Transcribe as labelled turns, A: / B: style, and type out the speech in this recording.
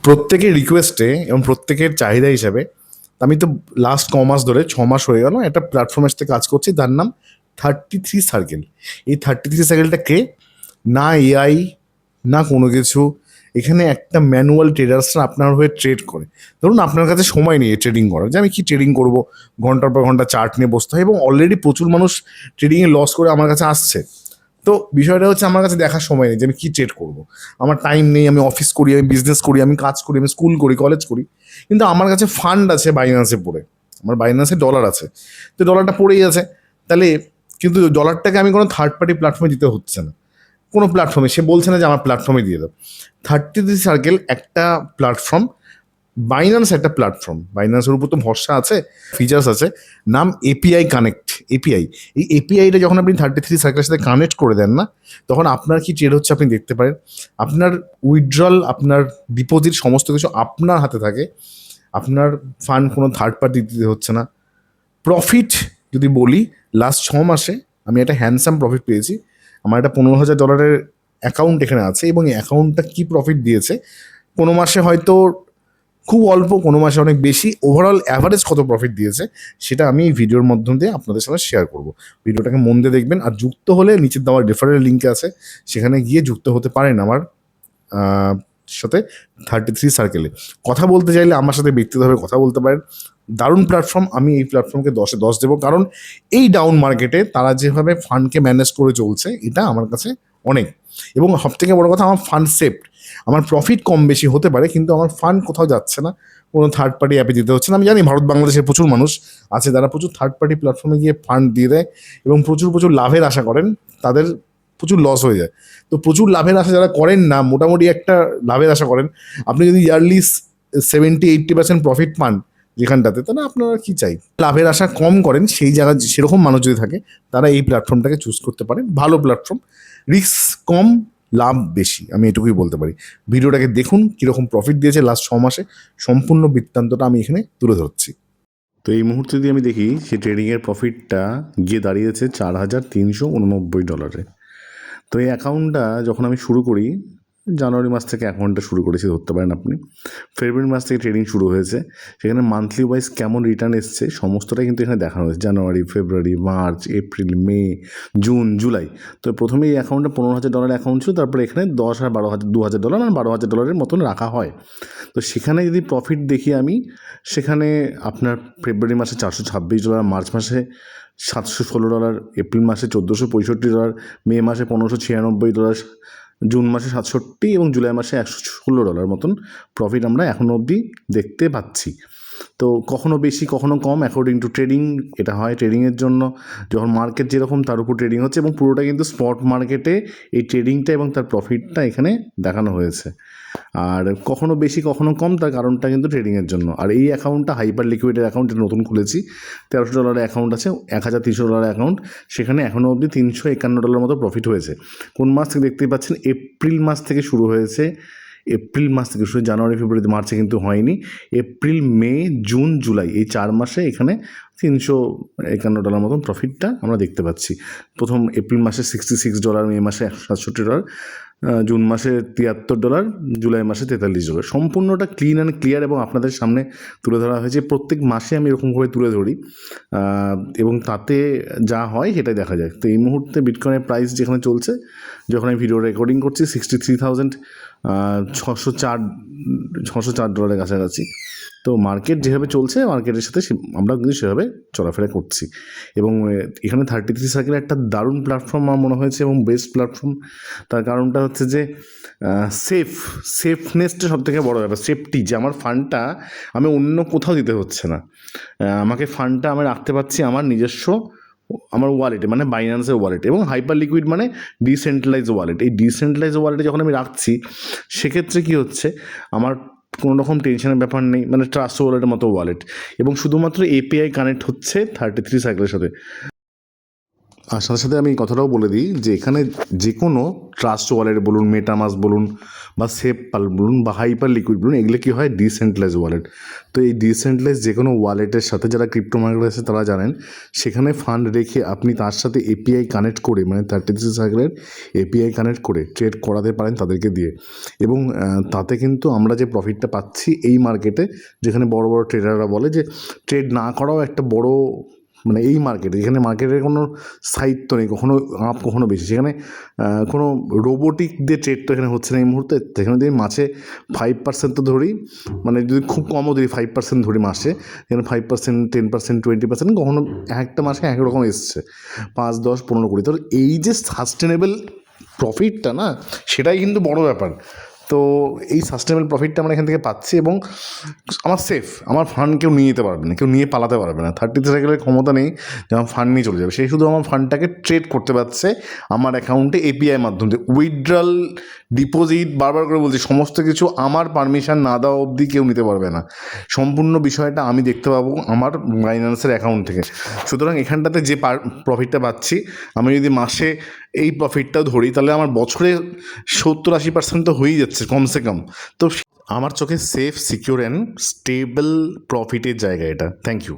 A: প্রত্যেকের রিকোয়েস্টে এবং প্রত্যেকের চাহিদা হিসাবে আমি তো লাস্ট মাস ধরে 6 মাস হয়ে গেল একটা প্ল্যাটফর্মের সাথে কাজ করছি, তার নাম 33 সার্কেল। এই 33 সার্কেলটা কে? না এআই, না কোনো কিছু। এখানে একটা ম্যানুয়াল ট্রেডার্সরা আপনার হয়ে ট্রেড করে। ধরুন আপনার কাছে সময় নেই ট্রেডিং করার, যে আমি কি ট্রেডিং করব, ঘন্টার পর ঘন্টা চার্ট নিয়ে বসতে হয়, এবং অলরেডি প্রচুর মানুষ ট্রেডিংয়ে লস করে আমার কাছে আসছে। তো বিষয়টা হচ্ছে আমার কাছে দেখার সময় নেই যে আমি কী ট্রেড করবো, আমার টাইম নেই, আমি অফিস করি, আমি বিজনেস করি, আমি কাজ করি, আমি স্কুল করি, কলেজ করি, কিন্তু আমার কাছে ফান্ড আছে বাইন্যান্সে পড়ে, আমার বাইন্যান্সে ডলার আছে, তো ডলারটা পড়েই আছে। তাহলে কিন্তু ডলারটাকে আমি কোনো থার্ড পার্টি প্ল্যাটফর্মে দিতে হচ্ছে না, কোনো প্ল্যাটফর্মে সে বলছে না যে আমার প্ল্যাটফর্মে দিয়ে দাও। 33 সার্কেল একটা প্ল্যাটফর্ম, বাইন্যান্স একটা প্ল্যাটফর্ম, বাইন্যান্সের উপর তো ভরসা আছে, ফিচার্স আছে, নাম এপিআই কানেক্ট। এপিআই, এই এপিআইটা যখন আপনি 33 সার্কেলের সাথে কানেক্ট করে দেন না, তখন আপনার কি ট্রেড হচ্ছে আপনি দেখতে পারেন। আপনার উইথড্রল, আপনার ডিপোজিট, সমস্ত কিছু আপনার হাতে থাকে। আপনার ফান্ড কোনো থার্ড পার্টি দিতে হচ্ছে না। প্রফিট যদি বলি, লাস্ট 6 মাসে আমি একটা হ্যান্ডসাম প্রফিট পেয়েছি। আমার একটা $15,000 অ্যাকাউন্ট এখানে আছে, এবং এই অ্যাকাউন্টটা কী প্রফিট দিয়েছে, কোনো মাসে হয়তো খুব অল্প, কোনো মাসে অনেক বেশি, ওভারঅল অ্যাভারেজ কত প্রফিট দিয়েছে সেটা আমি এই ভিডিওর মাধ্যম দিয়ে আপনাদের সাথে শেয়ার করব। ভিডিওটাকে মন দিয়ে দেখবেন, আর যুক্ত হলে নিচের দেওয়ার রেফারেল লিঙ্ক আছে, সেখানে গিয়ে যুক্ত হতে পারেন আমার সাথে 33 সার্কেলে। কথা বলতে চাইলে আমার সাথে ব্যক্তিগতভাবে কথা বলতে পারেন। দারুণ প্ল্যাটফর্ম, আমি এই প্ল্যাটফর্মকে 10-এ 10 দেবো, কারণ এই ডাউন মার্কেটে তারা যেভাবে ফান্ডকে ম্যানেজ করে চলছে, এটা আমার কাছে অনেক। এবং সবথেকে বড় কথা, আমার ফান্ড সেফড। আমার প্রফিট কম বেশি হতে পারে, কিন্তু আমার ফান্ড কোথাও যাচ্ছে না, কোনো থার্ড পার্টি অ্যাপে দিতে হচ্ছে না। আমি জানি ভারত বাংলাদেশের প্রচুর মানুষ আছে যারা প্রচুর থার্ড পার্টি প্ল্যাটফর্মে গিয়ে ফান্ড দিয়ে দেয় এবং প্রচুর প্রচুর লাভের আশা করেন, তাদের প্রচুর লস হয়ে যায়। তো প্রচুর লাভের আশা যারা করেন না, মোটামুটি একটা লাভের আশা করেন, আপনি যদি ইয়ারলি 70-80% প্রফিট পান যেখানটাতে, তাহলে আপনারা কি চাই? লাভের আশা কম করেন, সেই জায়গায় সেরকম মানুষ যদি থাকে, তারা এই প্ল্যাটফর্মটাকে চুজ করতে পারেন। ভালো প্ল্যাটফর্ম, রিস্ক কম, লাভ বেশি, আমি এটুকুই বলতে পারি। ভিডিওটাকে দেখুন, কীরকম প্রফিট দিয়েছে লাস্ট 6 মাসে, সম্পূর্ণ বৃত্তান্তটা আমি এখানে তুলে ধরছি। তো এই মুহূর্তে যদি আমি দেখি, সেই ট্রেডিংয়ের প্রফিটটা গিয়ে দাঁড়িয়েছে $4,389। তো এই অ্যাকাউন্টটা যখন আমি শুরু করি, জানুয়ারি মাস থেকে অ্যাকাউন্টটা শুরু করেছি ধরতে পারেন আপনি। ফেব্রুয়ারি মাস থেকে ট্রেডিং শুরু হয়েছে। সেখানে মান্থলি ওয়াইজ কেমন রিটার্ন এসছে সমস্তটাই কিন্তু এখানে দেখানো হয়েছে। জানুয়ারি, ফেব্রুয়ারি, মার্চ, এপ্রিল, মে, জুন, জুলাই। তো প্রথমে এই অ্যাকাউন্টটা $15,000 অ্যাকাউন্ট ছিল, তারপরে এখানে 10 আর 12,000, $2,000 আর $12,000 মতন রাখা হয়। তো সেখানে যদি প্রফিট দেখি আমি, সেখানে আপনার ফেব্রুয়ারি মাসে $426, মার্চ মাসে $716, এপ্রিল মাসে $1,465, মে মাসে $1,596, জুন মাসে 67 এবং জুলাই মাসে $116 মতন প্রফিট আমরা এখনও অবধি দেখতে পাচ্ছি। তো কখনো বেশি কখনো কম, অ্যাকর্ডিং টু ট্রেডিং এটা হয়। ট্রেডিংয়ের জন্য যখন মার্কেট যেরকম তার উপর ট্রেডিং হচ্ছে, এবং পুরোটা কিন্তু স্পট মার্কেটে এই ট্রেডিংটা এবং তার প্রফিটটা এখানে দেখানো হয়েছে। আর কখনো বেশি কখনো কম, তার কারণটা কিন্তু ট্রেডিংয়ের জন্য। আর এই অ্যাকাউন্টটা হাইপার লিকুইডের অ্যাকাউন্ট, এটা নতুন খুলেছি। $1,300 অ্যাকাউন্ট আছে, $1,300 অ্যাকাউন্ট, সেখানে এখনও অবধি $351 মতো প্রফিট হয়েছে। কোন মাস থেকে দেখতেই পাচ্ছেন, এপ্রিল মাস থেকে শুরু হয়েছে। এপ্রিল মাস থেকে শুরু, জানুয়ারি, ফেব্রুয়ারি, মার্চে কিন্তু হয়নি। এপ্রিল, মে, জুন, জুলাই, এই 4 মাসে এখানে $351 মতন প্রফিটটা আমরা দেখতে পাচ্ছি। প্রথম এপ্রিল মাসে $66, মে মাসে $167, জুন মাসে $73, জুলাই মাসে $43। সম্পূর্ণটা ক্লিন অ্যান্ড ক্লিয়ার এবং আপনাদের সামনে তুলে ধরা হয়েছে। প্রত্যেক মাসে আমি এরকমভাবে তুলে ধরি, এবং তাতে যা হয় সেটাই দেখা যায়। তো এই মুহূর্তে বিটকয়েনের প্রাইস যেখানে চলছে, যখন আমি ভিডিও রেকর্ডিং করছি, $63,604 কাছাকাছি। তো মার্কেট যেভাবে চলছে, মার্কেটের সাথে আমরা কিন্তু সেভাবে চলাফেরা করছি। এবং এখানে 33 সার্কেল একটা দারুণ প্ল্যাটফর্ম আমার মনে হয়েছে, এবং বেস্ট প্ল্যাটফর্ম। তার কারণটা হচ্ছে যে সেফনেসটা সবথেকে বড় ব্যাপার। সেফটি, যে আমার ফান্ডটা আমি অন্য কোথাও দিতে হচ্ছে না, আমাকে ফান্ডটা আমি রাখতে পারছি আমার নিজস্ব, আমার ওয়ালেটে, মানে বাইন্যান্সের ওয়ালেটে, এবং হাইপার লিকুইড মানে ডিসেন্ট্রালাইজ ওয়ালেট। এই ডিসেন্ট্রালাইজ ওয়ালেটে যখন আমি রাখছি, সেক্ষেত্রে কী হচ্ছে, আমার কোনো রকম টেনশনের ব্যাপার নেই, মানে ট্রাস্ট ওয়ালেটের মতো ওয়ালেট, এবং শুধুমাত্র এপিআই কানেক্ট হচ্ছে 33 সাইকেলের সাথে। আর সাথে সাথে আমি কথাটাও বলে দিই যে এখানে যে কোনো ট্রাস্ট ওয়ালেট বলুন, মেটামাস্ক বলুন বা সেপপাল বলুন বা হাইপার লিকুইড বলুন, এগুলো কী হয় ডিসেন্ট্রালাইজ ওয়ালেট। তো এই ডিসেন্ট্রালাইজ যে কোনো ওয়ালেটের সাথে যারা ক্রিপ্টো মার্কেট আছে তারা জানেন, সেখানে ফান্ড রেখে আপনি তার সাথে এপিআই কানেক্ট করে, মানে 33 সার্কেলের এপিআই কানেক্ট করে ট্রেড করাতে পারেন তাদেরকে দিয়ে। এবং তাতে কিন্তু আমরা যে প্রফিটটা পাচ্ছি এই মার্কেটে, যেখানে বড় বড় ট্রেডাররা বলে যে ট্রেড না করাও একটা বড়, মানে এই মার্কেটে যেখানে মার্কেটের কোনো স্থায়িত্ব নেই, কখনো আপ কখনো বেশি, সেখানে কোনো রোবোটিক দিয়ে ট্রেড তো এখানে হচ্ছে না এই মুহূর্তে। সেখানে যদি মাসে 5% তো ধরি, মানে যদি খুব কমও ধরি 5% ধরি মাসে, এখানে 5%, 10%, 20%, কখনো একটা মাসে একরকম এসছে 5, 10, 15, 20। তো এই যে সাস্টেনেবল প্রফিটটা না, সেটাই কিন্তু বড় ব্যাপার। তো এই সাস্টেনেবল প্রফিটটা আমরা এখান থেকে পাচ্ছি এবং আমার সেফ, আমার ফান্ড কেউ নিয়ে যেতে পারবে না, কেউ নিয়ে পালাতে পারবে না। 33 সাইকেলের ক্ষমতা নেই যে আমার ফান্ড নিয়ে চলে যাবে, সেই শুধু আমার ফান্ডটাকে ট্রেড করতে পারছে আমার অ্যাকাউন্টে এপিআই মাধ্যমে। উইথড্রল, ডিপোজিট, বারবার করে বলছি, সমস্ত কিছু আমার পারমিশন না দেওয়া অবধি কেউ নিতে পারবে না। সম্পূর্ণ বিষয়টা আমি দেখতে পাবো আমার বাইন্যান্সের অ্যাকাউন্ট থেকে। সুতরাং এখানটাতে যে প্রফিটটা পাচ্ছি, আমি যদি মাসে এই প্রফিটটাও ধরি, তাহলে আমার বছরে 70-80% তো হয়েই যাচ্ছে কমসে কম। তো আমার চোখে সেফ, সিকিউর অ্যান্ড স্টেবল প্রফিটের জায়গা এটা। Thank you.